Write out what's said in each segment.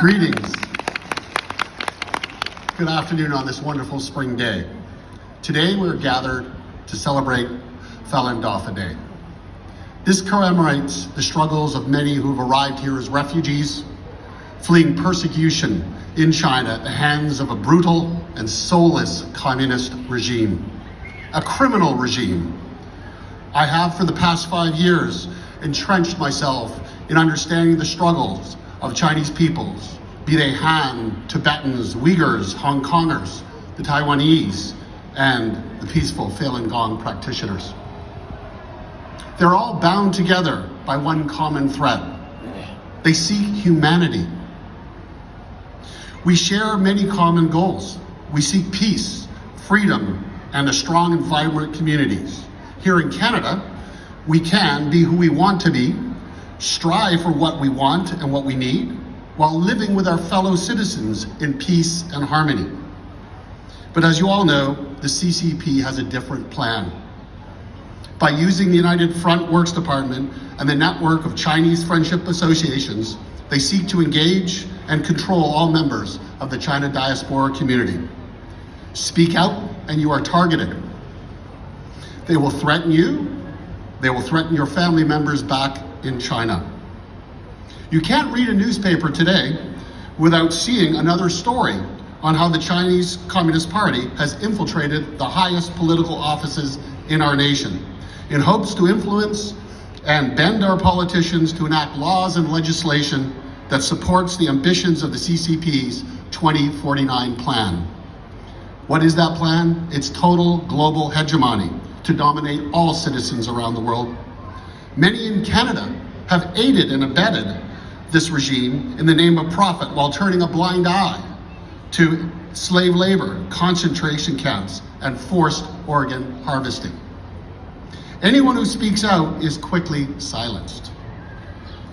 Greetings. Good afternoon on this wonderful spring day. Today we're gathered to celebrate Falun Dafa Day. This commemorates the struggles of many who have arrived here as refugees, fleeing persecution in China at the hands of a brutal and soulless communist regime, a criminal regime. I have for the past 5 years entrenched myself in understanding the struggles of Chinese peoples, be they Han, Tibetans, Uyghurs, Hong Kongers, the Taiwanese, and the peaceful Falun Gong practitioners. They're all bound together by one common thread. They seek humanity. We share many common goals. We seek peace, freedom, and a strong and vibrant communities. Here in Canada, we can be who we want to be, strive for what we want and what we need, while living with our fellow citizens in peace and harmony. But as you all know, the CCP has a different plan. By using the United Front Works Department and the network of Chinese friendship associations, they seek to engage and control all members of the China diaspora community. Speak out and you are targeted. They will threaten you. They will threaten your family members back in China. You can't read a newspaper today without seeing another story on how the Chinese Communist Party has infiltrated the highest political offices in our nation in hopes to influence and bend our politicians to enact laws and legislation that supports the ambitions of the CCP's 2049 plan. What is that plan? It's total global hegemony to dominate all citizens around the world. Many in Canada have aided and abetted this regime in the name of profit while turning a blind eye to slave labor, concentration camps, and forced organ harvesting. Anyone who speaks out is quickly silenced.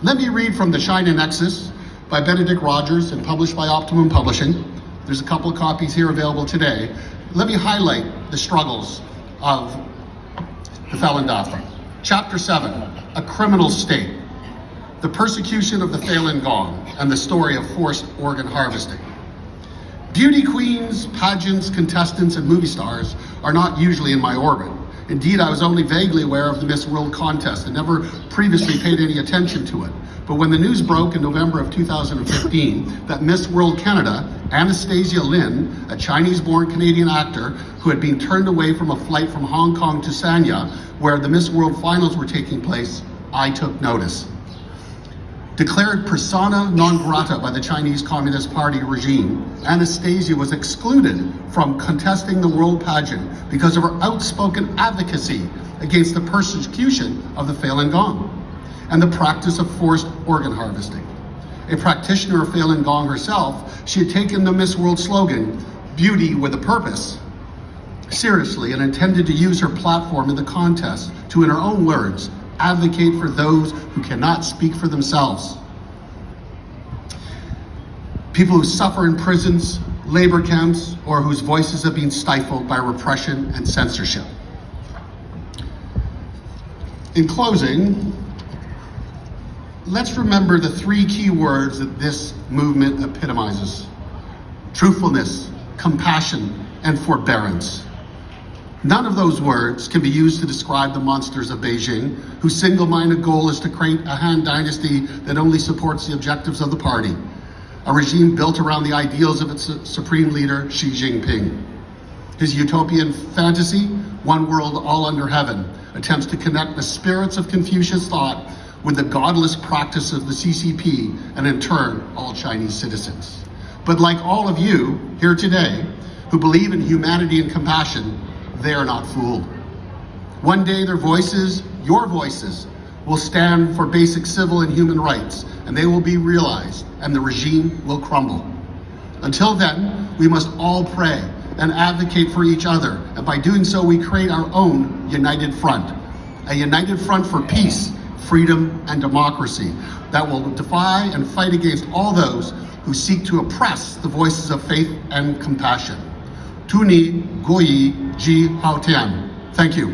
Let me read from The China Nexus by Benedict Rogers and published by Optimum Publishing. There's a couple of copies here available today. Let me highlight the struggles of the Falun Dafa. Chapter 7, A Criminal State, the persecution of the Falun Gong and the story of forced organ harvesting. Beauty queens, pageants, contestants, and movie stars are not usually in my orbit. Indeed, I was only vaguely aware of the Miss World contest and never previously paid any attention to it. But when the news broke in November of 2015 that Miss World Canada, Anastasia Lin, a Chinese-born Canadian actor who had been turned away from a flight from Hong Kong to Sanya, where the Miss World finals were taking place, I took notice. Declared persona non grata by the Chinese Communist Party regime, Anastasia was excluded from contesting the world pageant because of her outspoken advocacy against the persecution of the Falun Gong and the practice of forced organ harvesting. A practitioner of Falun Gong herself, she had taken the Miss World slogan, "Beauty with a Purpose," seriously and intended to use her platform in the contest to, in her own words, advocate for those who cannot speak for themselves. People who suffer in prisons, labor camps, or whose voices have been stifled by repression and censorship. In closing, let's remember the 3 key words that this movement epitomizes: truthfulness, compassion, and forbearance. None of those words can be used to describe the monsters of Beijing, whose single-minded goal is to create a Han dynasty that only supports the objectives of the party, a regime built around the ideals of its supreme leader, Xi Jinping. His utopian fantasy, one world all under heaven, attempts to connect the spirits of Confucius thought with the godless practice of the CCP and in turn, all Chinese citizens. But like all of you here today, who believe in humanity and compassion, they are not fooled. One day their voices, your voices, will stand for basic civil and human rights, and they will be realized, and the regime will crumble. Until then, we must all pray and advocate for each other, and by doing so, we create our own united front, a united front for peace, freedom, and democracy that will defy and fight against all those who seek to oppress the voices of faith and compassion. Tu ni guo yi ji hao tian. Thank you.